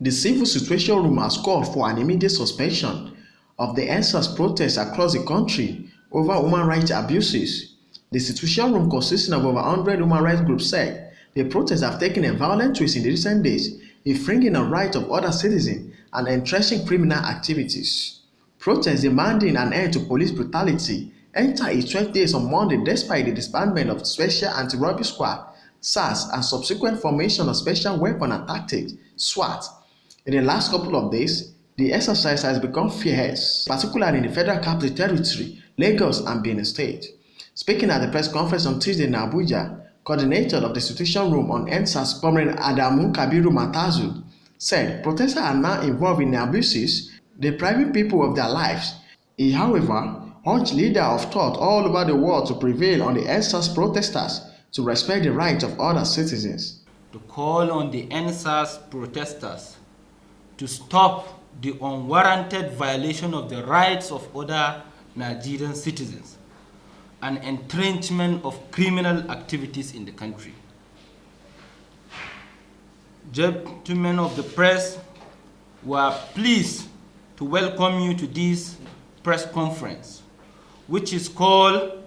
The Civil Situation Room has called for an immediate suspension of the NSAS protests across the country over human rights abuses. The Situation Room, consisting of over 100 human rights groups, said the protests have taken a violent twist in the recent days, infringing on rights of other citizens and entrenching criminal activities. Protests demanding an end to police brutality enter its 12th days on Monday despite the disbandment of Special Anti-Robbery Squad (SAS) and subsequent formation of Special Weapon and Tactics (SWAT). In the last couple of days, the exercise has become fierce, particularly in the Federal Capital Territory, Lagos and Benin State. Speaking at the press conference on Tuesday in Abuja, coordinator of the Situation Room on NSAS, Comrade Adamu Kabiru Matazu, said protesters are now involved in abuses depriving people of their lives. He, however, urged leaders of thought all over the world to prevail on the NSAS protesters to respect the rights of other citizens. To call on the NSAS protesters to stop the unwarranted violation of the rights of other Nigerian citizens and entrenchment of criminal activities in the country. Gentlemen of the press, we are pleased to welcome you to this press conference, which is called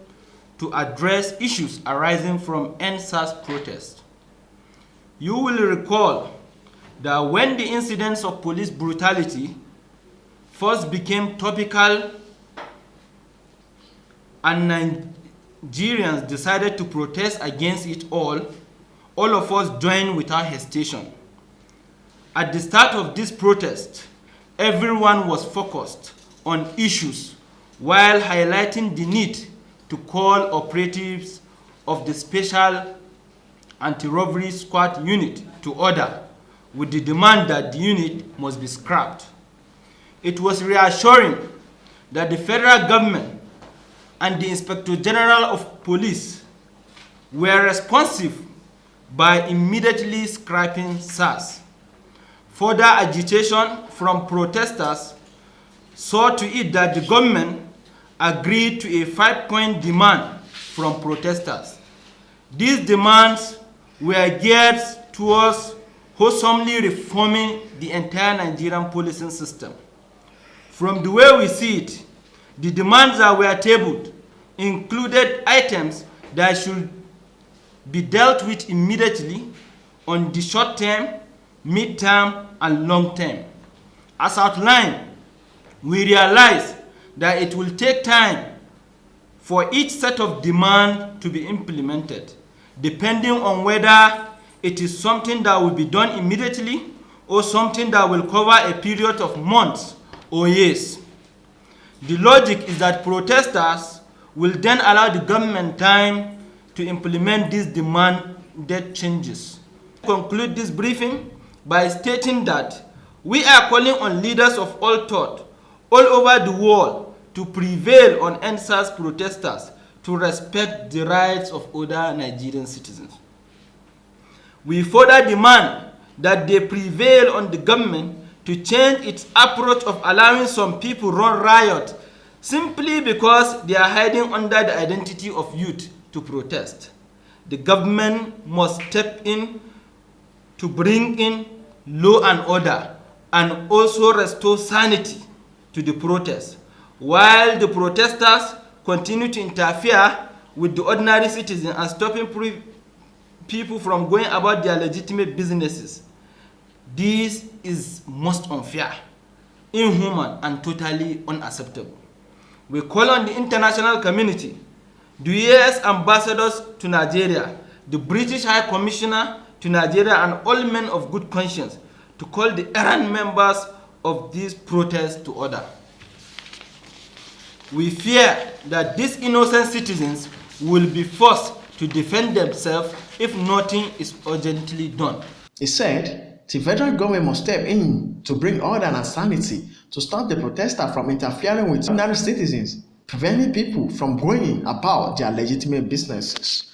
to address issues arising from NSAS protests. You will recall that when the incidents of police brutality first became topical and Nigerians decided to protest against it all of us joined without hesitation. At the start of this protest, everyone was focused on issues while highlighting the need to call operatives of the Special Anti-Robbery Squad unit to order with the demand that the unit must be scrapped. It was reassuring that the federal government and the Inspector General of Police were responsive by immediately scrapping SAS. Further agitation from protesters saw to it that the government agreed to a 5-point demand from protesters. These demands were geared towards wholesomely reforming the entire Nigerian policing system. From the way we see it, the demands that were tabled included items that should be dealt with immediately on the short term, mid-term, and long term. As outlined, we realize that it will take time for each set of demand to be implemented, depending on whether it is something that will be done immediately or something that will cover a period of months or years. The logic is that protesters will then allow the government time to implement these demanded changes. I conclude this briefing by stating that we are calling on leaders of all thought all over the world to prevail on NSAS protesters to respect the rights of other Nigerian citizens. We further demand that they prevail on the government to change its approach of allowing some people run riot simply because they are hiding under the identity of youth to protest. The government must step in to bring in law and order and also restore sanity to the protests, while the protesters continue to interfere with the ordinary citizen and stopping people from going about their legitimate businesses. This is most unfair, inhuman, and totally unacceptable. We call on the international community, the US ambassadors to Nigeria, the British High Commissioner to Nigeria, and all men of good conscience to call the errant members of these protests to order. We fear that these innocent citizens will be forced to defend themselves if nothing is urgently done. He said the federal government must step in to bring order and sanity to stop the protesters from interfering with ordinary citizens, preventing people from going about their legitimate businesses.